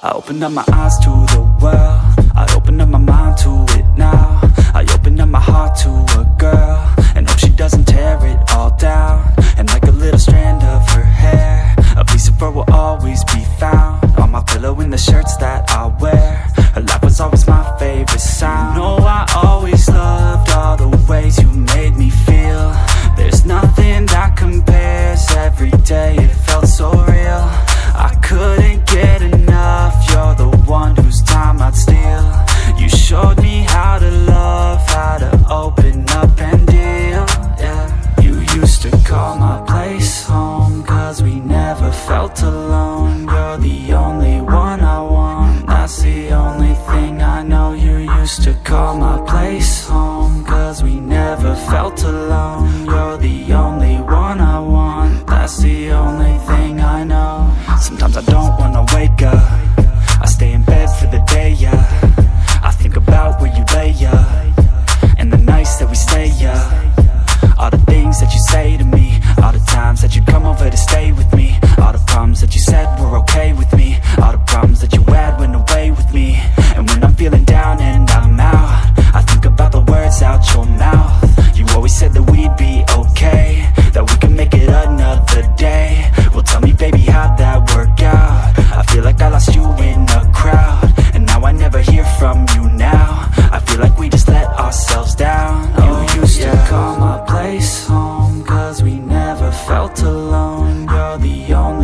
I opened up my eyes to the world, I opened up my mind to it now. I opened up my heart to a girl, and hope she doesn't tear it all down. And like a little strand of her hair, a piece of her will always be found on my pillow in the shirts that I wear. Her laugh was always my favorite sound. You know I always loved all the ways you made me feel. There's nothing that compares, every day it felt so real. I couldn't get enough, you're the one whose time I'd steal. You showed me how to love, how to open up and deal, yeah. You used to call my place home, cause we never felt alone. You're the only one I want, that's the only thing I know. You used to call my place home, cause we never felt alone. You're the only one I want, that's the only thing I know. Sometimes I don't wanna wake up, I stay in bed for the day, yeah. I think about where you lay, yeah, and the nights that we stay, yeah. All the things that you say to me, all the times that you'd come over to stay with me, all the problems that you said were okay with me, all the problems that you had went away with me. And when I'm feeling down and I'm out, I think about the words out your mouth. You always said that we'd be okay, that we could make it another day. Well, tell me, baby, how'd that work out? I feel like I lost you in a crowd, and now I never hear from you now. I feel like we just let ourselves down. You used to call my place home, cause we never felt alone. You're the only